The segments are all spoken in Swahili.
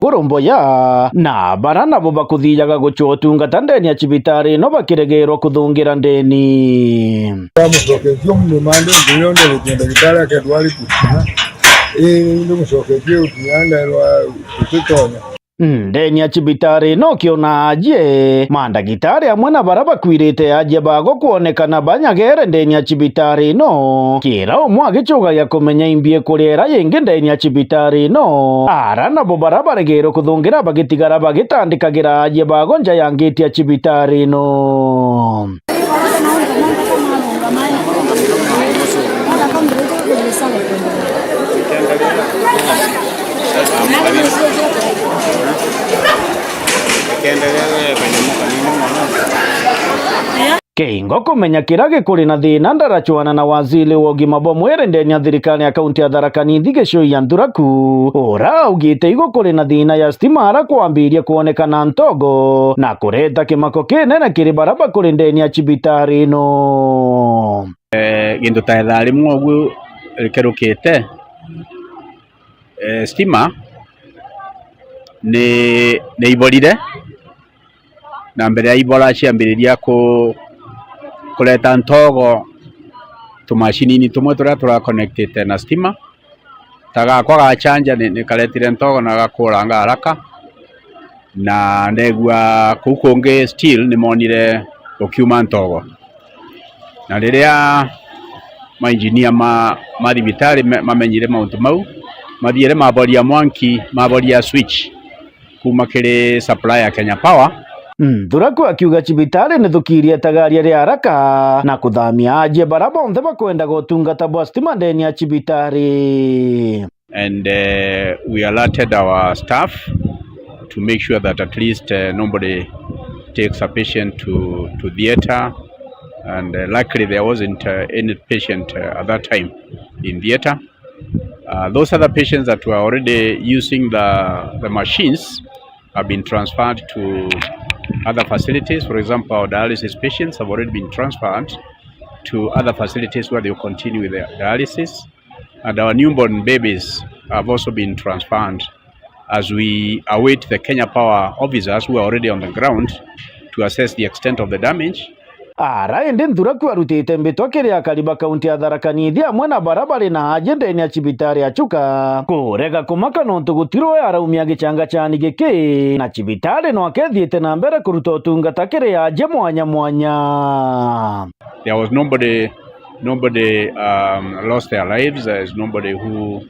kurumboya na barana bo bakuthiyaga gucotungata ndeni ya cibitari no bakiregerwo kuthungira ndeni mucoketio mumande nguyone rugendo gitara kedwari kutina ndo mucoketio utianderwa kutitonya ndeni ya cibitari no kiona aje mandagitari amwe na bara bakwirite aje bago kuonekana banyagere ndeni ya cibitari no kira umwe agicugagia kumenya imbie kurera yingi ndeni ya cibitari no ara nabo bara baregero kuthungira bagitigara bagitandikagira aje bago nja yangiti ya cibitari no Keingo kumenya kirage kuri na thina ndarachuana na waziri wa ugima bwa mwiri ndeni ya thirikari ya kaunti ya Tharaka Nithi Gicui ya Nthuraku ura ugite igo kuri na thina ya stima ara kwambiria kuonekana ntogo na kureta kimako kinene kiri baraba kuri ndeni ya cibitari no gindu ta thari mwogu rikerukite stima ni iborire na mbere ya ibora ciambiriria kureta ntogo tumashinini tumwe turia tura connected na stima tagakwa gachanja ni karetire ntogo na gakuranga haraka na ndegwa kukunge still ni monire ukiuma ntogo na riria mainjinia mathibitari mamenyire mauntu mau mathiire maboria mwanki maboria switch kuma kiri supply ya Kenya Power. Nthuraku akiuga cibitari ni thukirie tagaria ria haraka na kuthamia aje bara bonthe bakwenda gutungata bwa stima ndeni ya cibitari. And we alerted our staff to make sure that at least nobody takes a patient to theatre, and luckily there wasn't any patient at that time in theatre. Those other patients that were already using the machines have been transferred to other facilities. For example, our dialysis patients have already been transferred to other facilities where they will continue with their dialysis. And our newborn babies have also been transferred as we await the Kenya Power officers who are already on the ground to assess the extent of the damage. Ara ende Nthuraku arutite mbitwa kiria kariba kaunti ya Tharaka Nithi amwe na barabara na aje ndeni ya cibitari acuka kurega kumaka nontu gutirwe araumia gicanga cani giki na cibitari no akethiite na mbere kuruta utungata kiria aje mwanya mwanya. There was nobody lost their lives. There is nobody who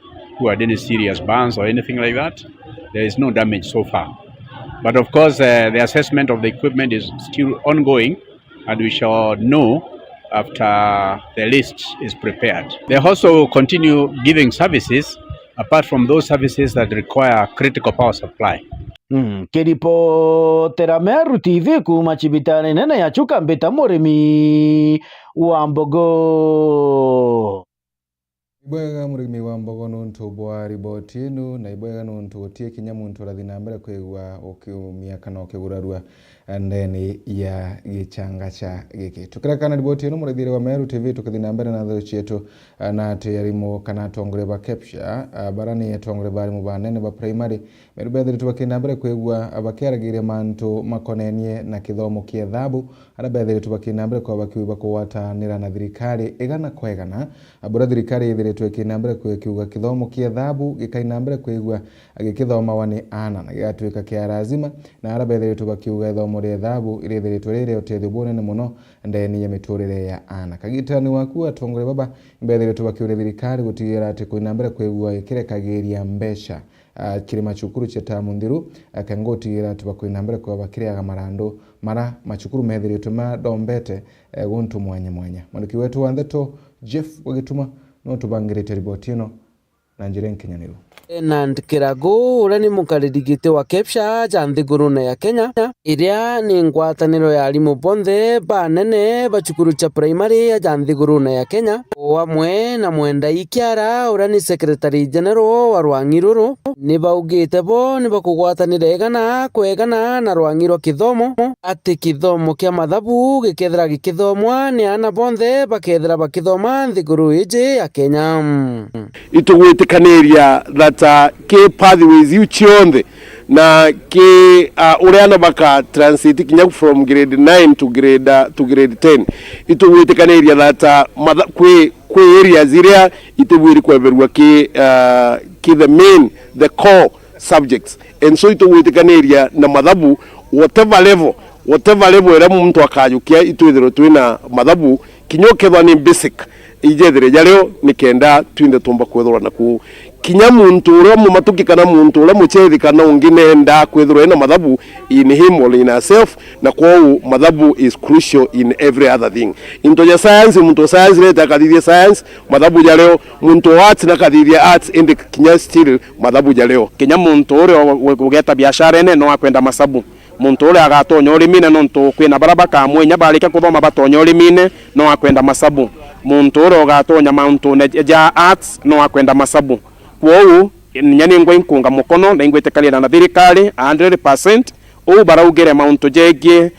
had any serious burns or anything like that. There is no damage so far, but of course the assessment of the equipment is still ongoing, and we shall know after the list is prepared. They also continue giving services apart from those services that require critical power supply. Kiripotera Meru TV kuma cibitari nene ya cuka mbita murimi wa Mbogo. Ibwega murimi wa Mbogo nuntu bwa riboti inu na ibwega nuntu utie kinyamuntu rathi na mbere kwigwa ukiumia kana ukigurarua ndeni ya gicanga cha giki. Tukirakana riboti inu murithire wa Meru TV tukithi na mbere na thero cietu na ati yarimo kana tongore ba capture barani ya tongore bari mu banene ba primary Meru bethire tubakina mbere kwigwa abakeragire mantu makonenie na kithomo kia thabu ara bethire tubakina mbere kwa bakiuba kuwatanira na thirikari igana kwegana abura thirikari ithire twekina mbere kwikiuga kithomo kia thabu gikaina mbere kwigwa agikithoma wani ana na gatuika kia lazima na ara bethire tubakiuga thomo ria thabu irithire twerere utethio bonene muno ndeni ya miturire ya ana kagitani waku atongore baba bethire tubakiuga thirikari gutigira ati kuina mbere kwigwa ikirekagiria mbesha kiri machukuru cheta mundiru akangotigira tubakwina mbere kwa bakiriaga marando mara machukuru methire tuma dombete guntu mwanya mwanya manduki wetu wantheto Jeff wagituma no tubangirite riboti ino na njire nkinyaniru Nand Kirago ura ni mukaririgite wa Kepsha ja nthigurune ya Kenya iria ni ngwataniro ya arimu bonthe banene bacukuru cha primary ya nthigurune ya Kenya wamwe na mwenda ikiara ura ni secretary general wa Rwang'iruru ni baugite bo ni bakugwatanire egana kwegana na Rwang'iro kithomo ati kithomo kia mathabu gikethira gikithomwa ni ana bonthe bakethira bakithoma nthiguru iji ya Kenya itugwitikaniria that ke pathways you chionde na ki ureana baka transit kinya from grade 9 to grade 10 ito witekaneria that kwe area ziria itebwiri kweberwa ki the core subjects, and so ito witekaneria na mathabu whatever level era muntu akajukia ito ithiro twina mathabu kinyokethwa ni basic ijethere jareo nikenda twinde tumba kwethora naku kinya muntu ura mu matuki kana muntu ura muchethi kana unginenda kwethora ina mathabu in him or in herself, na kwa mathabu is crucial in every other thing. Into ya science muntu science leta kadithia science mathabu jareo, muntu arts na kadithia arts indi kinya still mathabu jareo. Kinya muntu uri ugeta biashara ene no akwenda masabu, muntu uri agatonya urimine no ntu kwina baraba kamwe nya barike kuthoma batonya urimine no akwenda masabu, muntu uri ugatonya mauntu ja arts no akwenda masabu. Kwa nyani ngwe nkunga mukono na ingwe tekalira na thirikari 100% o baraugere mauntu jege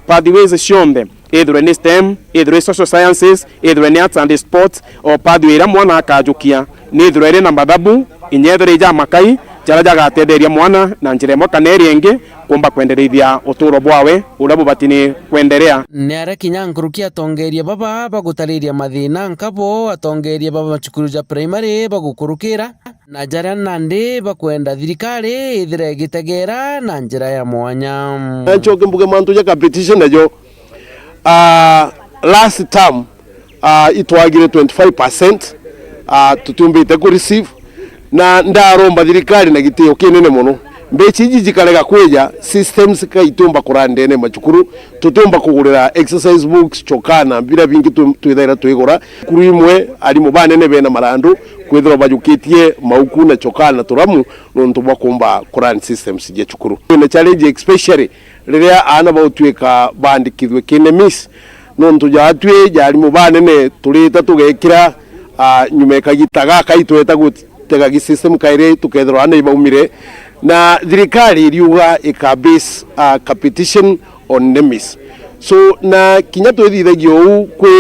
pathways ciombe either in STEM, either in social sciences, either in arts and sports, o pathway ra mwana akajukia ni through na mathabu inyethere ja makai jaraja gatetheria mwana na njira imwe kana eri ingi kumba kwenderithia uturo bwawe ura bubatini kwenderea. Niare kinya nkurukia atongeria baba bagutariria mathina nkabo atongeria baba machukuru ja primary bagukurukira na jara nandi bakwenda thirikari ithire gitegera na njira ya mwanya. Nchoke mbuge mantu ja competition najo last term itwagire 25% tutumbite ku receive na ndaromba thirikari na gitio kinene muno mbechi jikarega kweja systems kaitumba kurandene machukuru tutumba kugurira exercise books chokana bira bingi twithaira twigura kuru imwe ari mubanene bena marandu kwithira bajukitie mauku na chokana turamu nontu bakumba kurand systems je chukuru na challenge especially riria ana bautwika bandikithwe kinemis nontu jatwe jari mubanene turita tugekira nyumeka gitaga kaitweta gutega gi system kaire tukethira ana ibaumire na thirikari riuga ikabase competition on NEMIS. So na kinya twithithagio kwi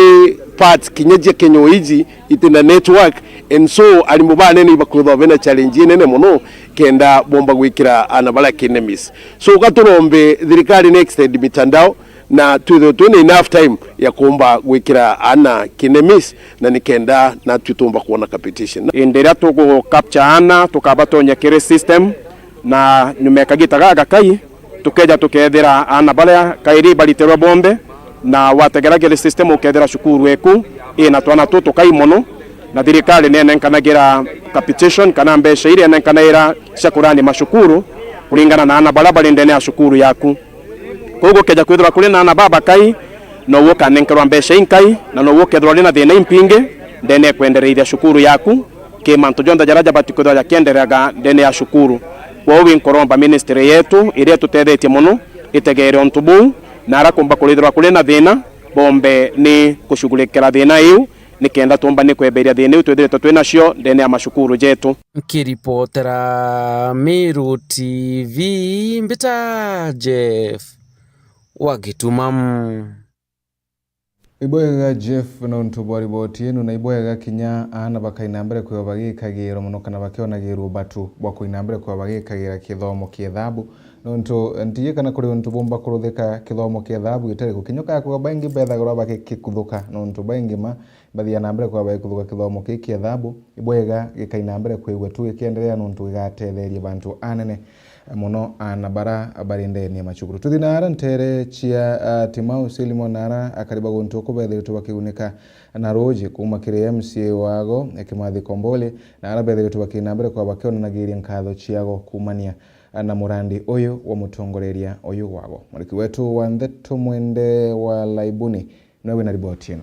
parts kinya je Kenya iji itina network, and so alimubane ni bakuthwa bena challenge nene muno kenda bomba gwikira anabala NEMIS. So gaturombe thirikari next mitandao na twithwe enough time ya kumba gwikira ana NEMIS na nikenda na tutumba kuona competition indira tugo capture ana tukabatonya kire system na nyumeka gitagaga kai tukeja tukethira ana bale kairi baliterwa bombe na wategeragere system ukethira shukuru eku ina twana tuto kai mono na thirikari nene nkanagira competition kana mbesha ile nene nkanaira shakurani mashukuru kulingana na ana bala bale ndene ya shukuru yaku kogo keja kwithira kuli na ana baba kai no woka nenkerwa mbesha inkai na no wokethwa lina thina impinge ndene kwendereithia shukuru yaku ke manto jonda jaraja batikoda ya kenderaga ndene ya shukuru. Kwa winkoromba ministry yetu iria tutethetie muno itegere ontubu na arakumba kulithirwa kuli na thina bombe ni kushugulikira thina iu nikenda tumba ni kweberia thina iu twithire twina cio ndene ya mashukuru jetu. Kiripotera Meru TV mbita Jeff Wagitumam. Iboyaga Jeff na untubwari botinu na iboyaga kinya ana bakainambere kwa bagikagiro muno kana bakionagirwo batu bwakoinambere kwa bagikagira kithomo kiethabu nonto ntiye kana kuri untubomba kurutheka kithomo kiethabu gitare kukinyoka kwa bangi bethagora bakikuthuka nonto bangi ma bathia nambere kwa bagikuthuka kithomo kiethabu iboyaga gikainambere kwa igwetu ikiendelea nonto igatetheria bantu anene muno anabara abarindeni machukuru tuthinara ntere chia Timau Silimo nara akariba gonto kubethe tubakiunika na roje kuma kire MCA wago Kimathi Kombole na arabethe tubakinambere kwa bakiona nagiria nkatho chiago kumania na murandi oyo wa mutongoreria oyo wago muriki wetu wa Ndeto Mwende wa Laibuni nawe na ripoti ino.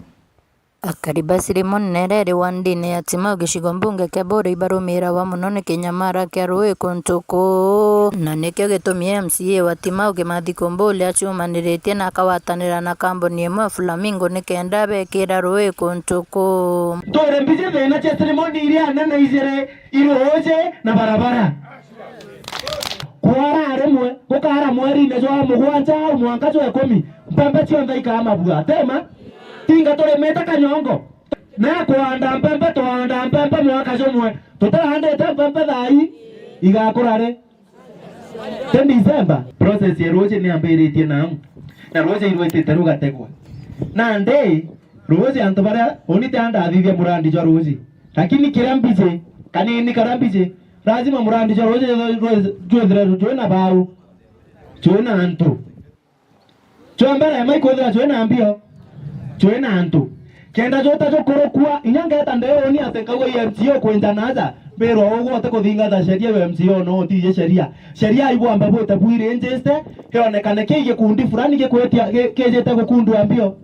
Akariba Silimo nerere wandine ya Timau gicigo mbunge kia Bondo ibarumira wa munone kinyamara kia Rui Kuntuku na nikio gitumie MCA wa Timau Kimathi Kombole aciumaniritie na akawatanira na kambuni imwe Flamingo nikenda bekira Rui Kuntuku tore mbije thina cia ceremony iria nene icere iroje na barabara kwara remwe gukara mweri-ine jwa mugwanja mwanka jwa 10 mbembe cionthe ikamabua tema tinga tore meta kanyongo na kuanda mbembe mwaka jomwe tutahandete mbembe thai igakurare 10 December process ya roje ni ambiritie na roje irwete teruga tegwa na ndei roje antobara onite anda adhivya murandi jwa roje lakini kirambije kanini karambije lazima murandi jwa roje jwe na bau jwe na antu jwe mbere mai kwethira jwe na ambio jwe na antu kenda jota jo korokua inyangeta ndeo ni atenkago MCO kwenda naza pero ogo te kuthingatha sheria ya MCO no ti sheria igwa ambapo tabwire njeste heonekane kige kundi fulani gekwetia kejete gukundu ambio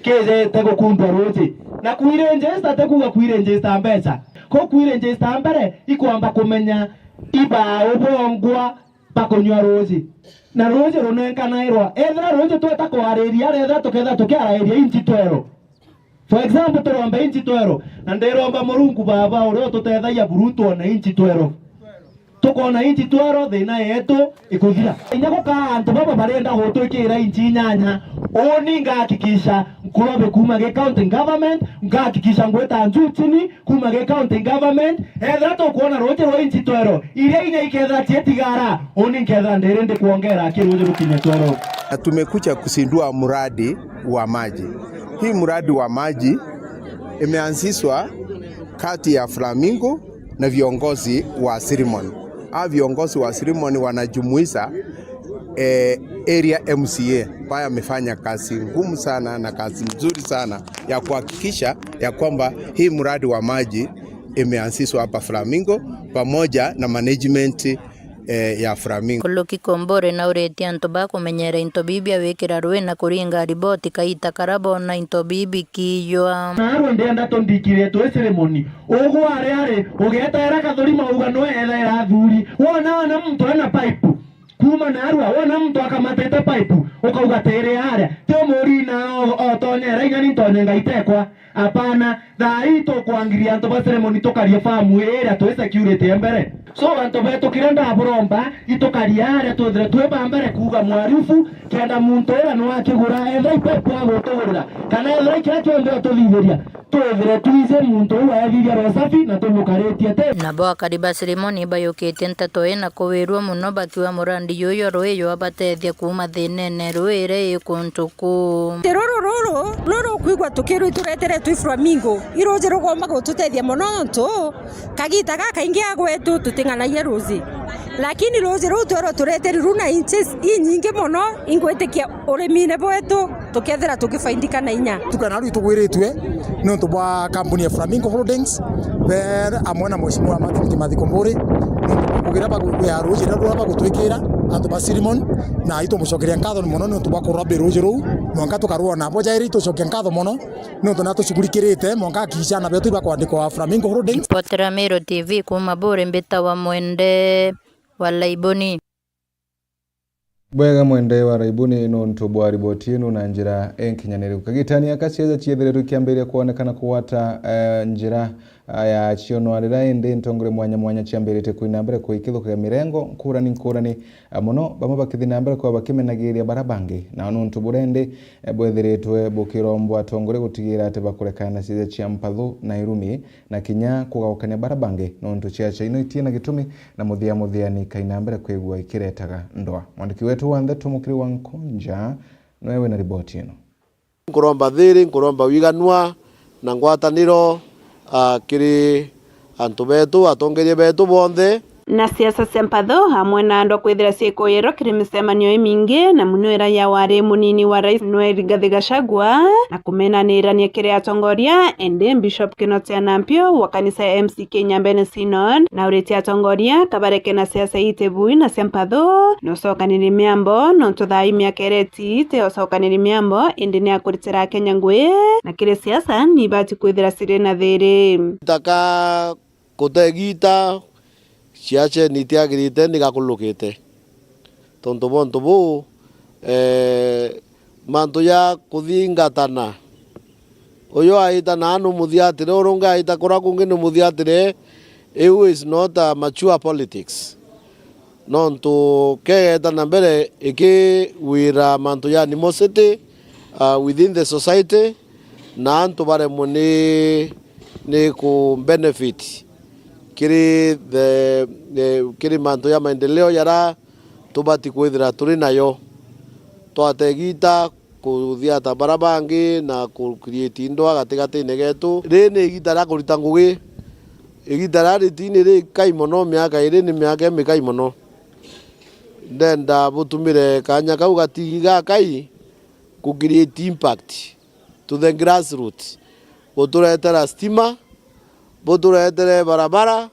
kejete gukundu roje na kuire njesta te kuga kuire njesta mbeca ko kuire njesta mbere ikwamba kumenya iba obongwa pakonywa roje na roje ronekana irwa ethra roje tweta kwariria retha tuketha tukiarairia inchi twero. For example, turomba inchi twero na ndiromba Murungu baba urio tutethaia buruto na inchi twero tukona inchi twero thina yetu ikuthira inya guka antu baba barenda gutwikira inchi nyanya oni ngahakikisha nkurobe kuma ge county government ngahakikisha ngweta njutini kuma ge county government ethra tukuona roje rwa inchi twero iria inya iketha tietigara oni nketha ndirinde kuongera kiroje rukinya twero. Tumekuja kusindua mradi wa maji. Hii mradi wa maji imeanzishwa kati ya Flamingo na viongozi wa Ceremony. Viongozi wa Ceremony wanajumuisha area MCA ambaye amefanya kazi ngumu sana na kazi nzuri sana ya kuhakikisha ya kwamba hii mradi wa maji imeanzishwa hapa Flamingo pamoja na management ya Flamingo. Kuluki kombore na ureti antoba kumenyera into bibi awekera ruwe na kuringa riboti kaita karabo na into bibi kiyoa naro ndenda tondikire to Ceremony ogo are ogeta era kathori mauga no etha era thuri wona mtu ana pipe kuma narua wona mtu akamatete pipe ukauga tere are te muri na otonyera inyani tonyenga itekwa apana thaito kuangiria antoba Ceremony tokarie famu era to security mbere so anto beto kirenda buromba itokaria are to thre tweba mbere kuga mwarifu kenda muntu era no akigura etha ipepo agotogura kana etha kira kionde to thitheria twethre tuize muntu wa thiria rosafi na tumukaretie te na bo akariba Ceremony bayokete ntato ena kowirwo muno bakiwa murandi yoyo royo abatethia kuma thinene rwire ikuntuku roro kwigwa tukiru turetere twi Flamingo iroje rugomba gututethia muno ntu kagita gaka ingi agwetu tutinganagia ruzi lakini roje rutoro turetere runa inches inyingi muno ingwetikia urimine bwetu tukethera tukifaindikana inya tukana ru tugwiritwe no tubwa kampuni ya Flamingo Holdings ber amona mheshimiwa Martin Kimathi kugira bagu ya roje rero bagutwikira antu ba Ceremony na ito mushokeria nkatho muno no tubwa kurobe roje ru mwanga tukaruona boja iri tucoke nkatho muno no tunato shugurikirite mwanga kishana betu bakwandikwa Flamingo Holdings. Potera Mero TV kuma bore mbeta wa mwende wa Laiboni bwega mwende wa Laiboni no ntobwa riboti ino na njira enkinyanire kagitania kasieza chiethere kiamberia kuonekana kuwata njira ya chiono arira ende ntongore mwanya chiamberete kuinambere kuikithuka mirengo nkurani muno bamwe bakithina mbere kwa bakimenagiria barabangi na nuntu burende bwetheretwe bukirombo atongore gutigira ate bakurekana cize cia mpathu na irumi na kinya kugaukania barabangi nuntu cia ino itie na gitumi na muthia ni kainambere kwigwa ikiretaga ndoa. Mwandiki wetu wa Ndeto Mukiri wa Nkonja noewe na riboti ino nkuromba thiri nkuromba wiganwa na ngwataniro kiri antu betu atongerie betu bonthe na siasa sempatho hamwe na ando kwithira ciikoyero kiri micemanio imingi na muno ya wari munini wa rais Noel Rigathi Gachagua na kumenanirania kiri atongoria ende Bishop Kinotia Nampio wa kanisa ya MCK Nyambene Synod na ureti atongoria kabareke na siasa itebui na sempatho no sokaniri miambo no tuthai miakereti te osokaniri miambo ende ni akuritira Kenya ngwe na kiri siasa ni bati kwithira sire na thiri taka kutegita ciache nitiagirite nigakulukite tondu bontu bu mantu ya kuthingatana uyo aita nanu muthiatire urunga aita kura kungi ni muthiatire it is not a mature politics nontu kegeta na mbere iki wira mantu ya animosity within the society na antu bare muni ni ku benefit kiri kiri mantu ya maendeleo yara tubati kwithira turi nayo twategita kuthia ta barabangi na ku create indwa gatigati-ini getu ri ni igita ra kurita ngugi igita ra ritini ri kai mono miaka iri ni miaka mikai mono ndenda butumire kanya kau gatiga kai ku create impact to the grassroots buturetera stima buturetere barabara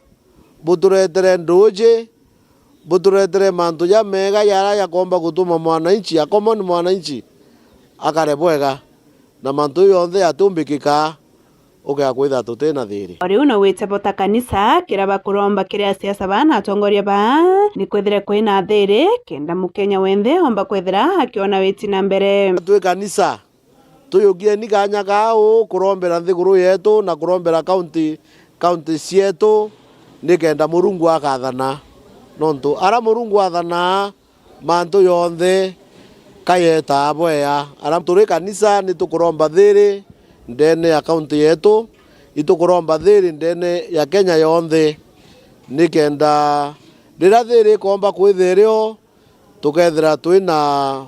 buturetere ndoje buturetere mantu ya mega yara ya komba gutuma mwananchi akomoni mwananchi akare bwega na mantu yonthe atumbikika uga kwitha tutena thiri ori uno wite bota kanisa kiraba kuromba kiria siasa bana atongoria ba ni kwithire kwina thiri kenda mukenya wenthe omba kwithira akiona witi na mbere twe kanisa tuyugie ni kanya kao kurombera nthiguru yetu na kurombera county cietu ni kenda murungu akathana nontu ara murungu athana mantu yonthe kayeta bwea ara turi kanisa ni tukuromba thiri ndene ya county yetu itukuromba thiri ndene ya Kenya yonthe ni kenda rira thiri komba kwithirio tukethira twina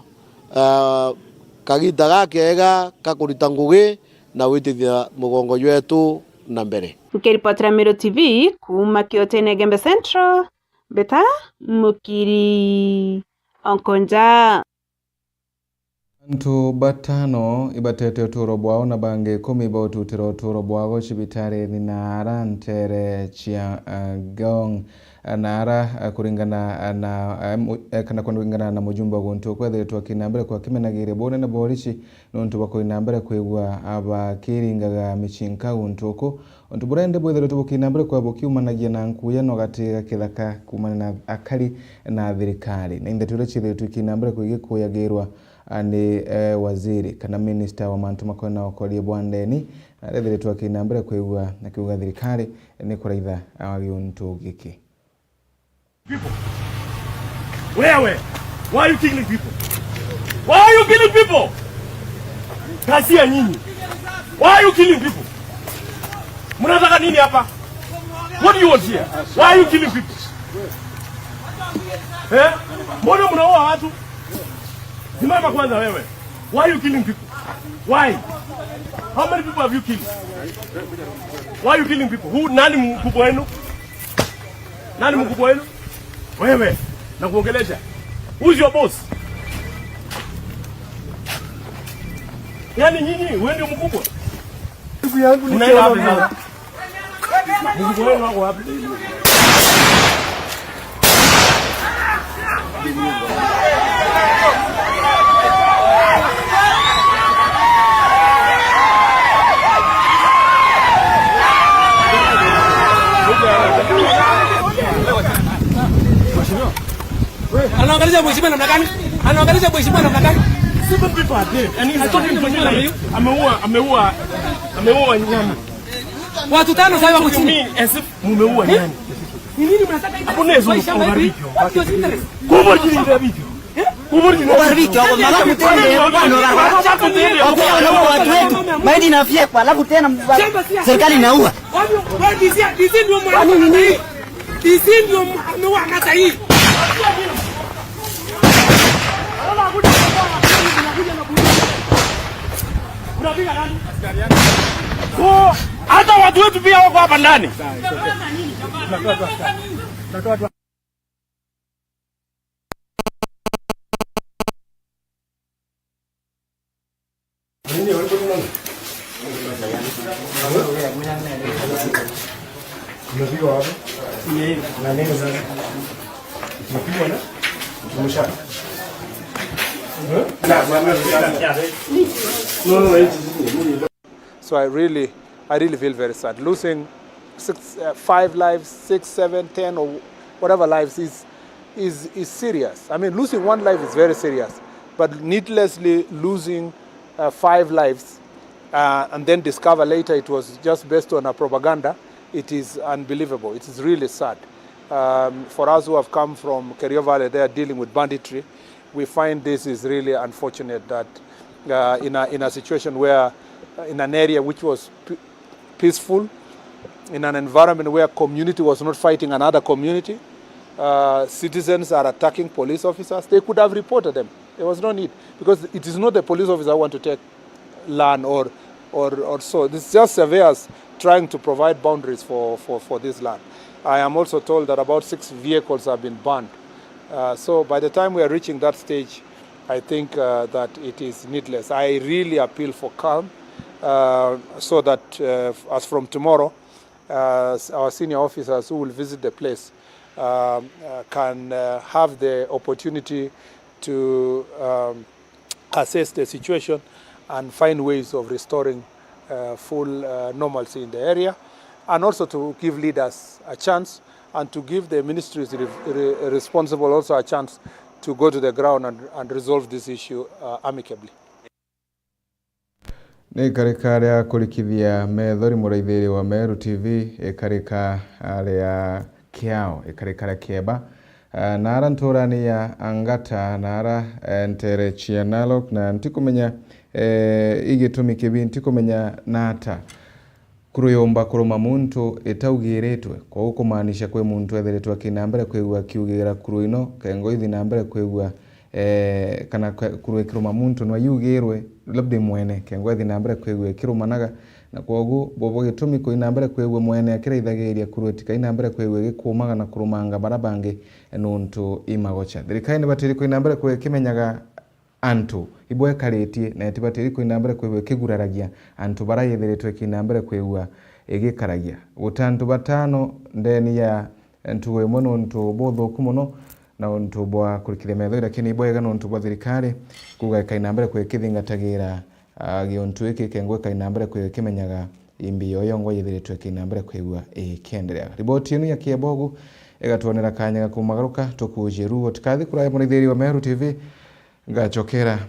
kagita gakega kakurita ngugi na witithia mugongo wetu na mbere. Ukiripotera Miro TV kuma Kiotene Gembe Central beta Mukiri Onkonja. Antu batano ibatete uturo bwao na bange 10 baututira uturo bwao chibitare ni nara ntere chia gong nara kuringana na kana kuringana na mujumba gonto kwethe twakinambere kwa kimenagire bone na borichi nontu bakoinambere kwegwa abakiringaga michinka gontoko ontu burende bwethe tubukinambere kwa bokiumanagia na nkuya no gatiga kithaka kumana na akari na thirikari na indeture chire tukinambere kwigikuyagirwa andi waziri kana minister wa mantu makona okolie bwandeni rethire twakinambere kwigwa na kiuga thirikari ni kuraitha agiuntu giki. People. Where? Why are you killing people? Why are you killing people? Kasia nini? Why are you killing people? Mnataka nini hapa? What do you want here? Why are you killing people? Mbona mnaoa watu? Simama kwanza wewe. Why are you killing people? Why? How many people have you killed? Why are you killing people? Who? Nani mkubwa wenu? Nani mkubwa wenu? Wewe, na kuongelesha. Who's your boss? Yani nyinyi, wewe ndio mkubwa. Ndugu yangu ni wapi sasa? Mkubwa wenu wako wapi? Anaangalia mheshimiwa namna gani? Anaangalia mheshimiwa namna gani? 7 people are dead. And he's talking to me like ameua nyani. Watu 5 sasa wako chini. Mumeua nyani. Ni nini mnataka hivi? Hakuna hizo ngarbiki. Kubwa chini ndio vipi? Kubwa chini ndio vipi? Mara mtende watu wetu. Maidi inafyekwa alafu tena serikali inaua. Wewe DC ndio mwana nini? DC ndio ameua kata hii. Hata watu wetu pia wako hapa ndani. So I really feel very sad. Losing 5 lives, 6, 7, 10 or whatever lives is serious. I mean, losing 1 life is very serious, but needlessly losing 5 lives and then discover later it was just based on a propaganda, it is unbelievable. It is really sad. For us who have come from Kerio Valley, they are dealing with banditry. We find this is really unfortunate that in a situation where in an area which was peaceful, in an environment where community was not fighting another community, citizens are attacking police officers, they could have reported them. There was no need, because it is not the police officer who want to take land or so. This is just surveyors trying to provide boundaries for this land. I am also told that about 6 vehicles have been banned. So by the time we are reaching that stage, I think that it is needless. I really appeal for calm, so that as from tomorrow, our senior officers who will visit the place can have the opportunity to assess the situation and find ways of restoring full normalcy in the area, and also to give leaders a chance and to give the ministries responsible also a chance to go to the ground and resolve this issue amicably. Ni karika ria kurikithia methori muraithiri wa Meru TV ikarika ria kiao ikarika ria kieba nara nturani ya angata nara ntere chianalok na ntikumenya igitumi kibi ntikumenya nata kuruyomba kuruma muntu etaugiretwe kwa gukumaanisha kwe muntu etheretwe kinambere kwegwa kiugira kuruino kengo ithi nambere kwegwa kana kurwe kiruma muntu no yugirwe labde mwene kengo ithi nambere kwegwa kirumanaga na kwogu bobo gitumi ko inambere kwegwa mwene akiraithagiria kurwetika inambere kwegwa gikumaga na kurumanga barabange nuntu imagocha thirikari ni batiri ko inambere kwegwa kimenyaga antu ibwe karetie na etibatiri ko inambere kwegwa kiguraragia antu barayetheretwe kinambere kwegwa egikaragia utantu batano ndeni ya ntuwe mono ntu bodho kumuno na ntu bwa kurikire metho lakini ibwe gano ntu bwa thirikari kuga kainambere kwegwa kithingatagera giontu iki kengwe kainambere kwegwa kimenyaga imbi yoyongo yetheretwe kinambere kwegwa ekenderea riboti inu ya Kiebogu egatuonera kanyaga kumagaruka tukujiruo tikathi kuraye munithiri wa Meru TV ngachokera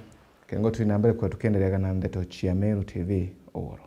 kengo twinambere kwa tukenderea na ndeto chia Meru TV oro.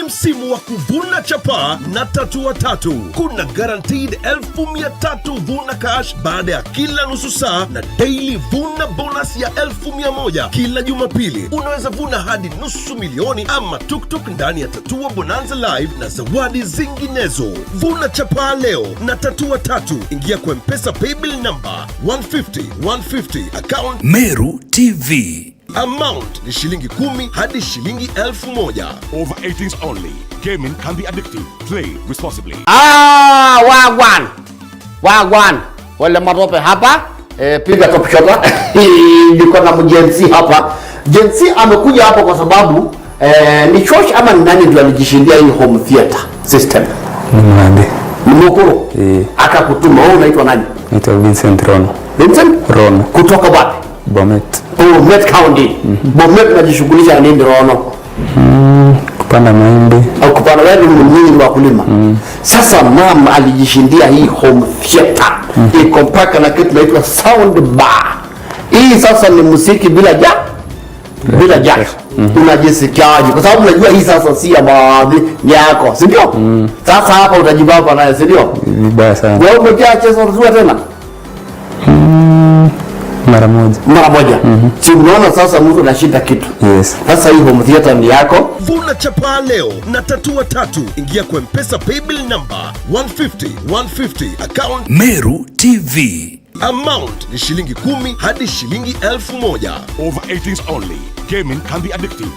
Msimu wa kuvuna chapa na tatua tatu. Kuna guaranteed 1,300 vuna cash baada ya kila nusu saa na daily vuna bonus ya 1,100 kila Jumapili. Unaweza vuna hadi nusu milioni ama tuktuk ndani ya Tatua Bonanza Live na zawadi zinginezo. Vuna chapa leo na tatua tatu. Ingia kwa M-Pesa paybill number 150 account Meru TV. Amount ni shilingi 10 hadi shilingi 1,000. Over 18s only. Gaming can be addictive. Play responsibly. Wagwan. Wale marope hapa. Piga top shot. Niko na mjenzi hapa. Jenzi amekuja hapa kwa sababu ni church ama ni nani ndio alijishindia hii home theater system? Ni Mwande. Ni Mukuru. Akakutuma. Wewe unaitwa nani? Naitwa Vincent Rono. Vincent Rono. Kutoka wapi? Bomet. Bomet County. Bomet unajishughulisha na nini Rono? Kupanda mahindi. Au kupanda wewe ni mwingi wa kulima. Sasa mama alijishindia hii home theater. Iko mpaka na kitu inaitwa sound bar. Hii sasa ni muziki bila jack. Unajisikiaje? Kwa sababu unajua hii sasa si ya baadhi yako, si ndio? Sasa hapa utajibaba naye, si ndio? Vibaya sana. Wewe umecheza unajua tena? Mara moja. Si unaona sasa mtu anashinda kitu. Yes. Sasa hii home theater ni yako. Vuna chapa leo na tatua tatu. Ingia kwa M-Pesa paybill number 150 account Meru TV. Amount ni shilingi 10 hadi shilingi 1,000. Over 18s only. Gaming can be addictive.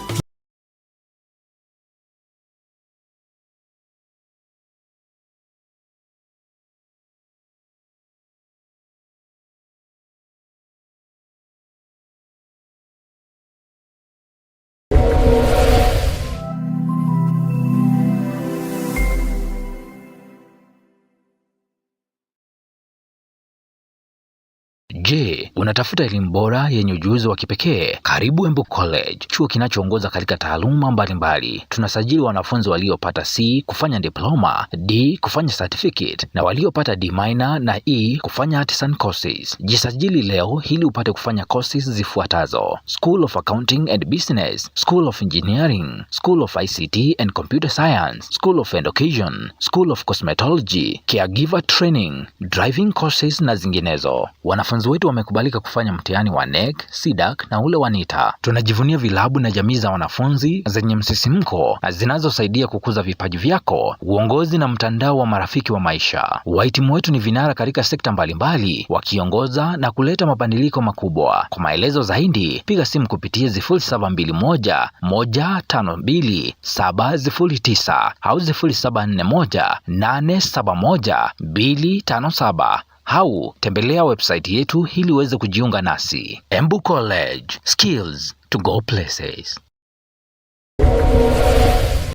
Je, unatafuta elimu bora yenye ujuzi wa kipekee? Karibu Embu College, chuo kinachoongoza katika taaluma mbalimbali. Tunasajili wanafunzi waliopata C kufanya diploma, D kufanya certificate na waliopata D minor na E kufanya artisan courses. Jisajili leo ili upate kufanya courses zifuatazo: School of Accounting and Business, School of Engineering, School of ICT and Computer Science, School of Education, School of Cosmetology, Caregiver Training, Driving courses na zinginezo. Wanafunzi wetu wamekubalika kufanya mtihani wa NEC, SIDAC na ule wa NITA. Tunajivunia vilabu na jamii za wanafunzi zenye msisimko zinazosaidia kukuza vipaji vyako, uongozi na mtandao wa marafiki wa maisha. Wahitimu wetu ni vinara katika sekta mbalimbali, wakiongoza na kuleta mabadiliko makubwa. Kwa maelezo zaidi, piga simu kupitia 0721 152 709 au 0741 871 257 au tembelea website yetu ili uweze kujiunga nasi. Embu College, skills to go places.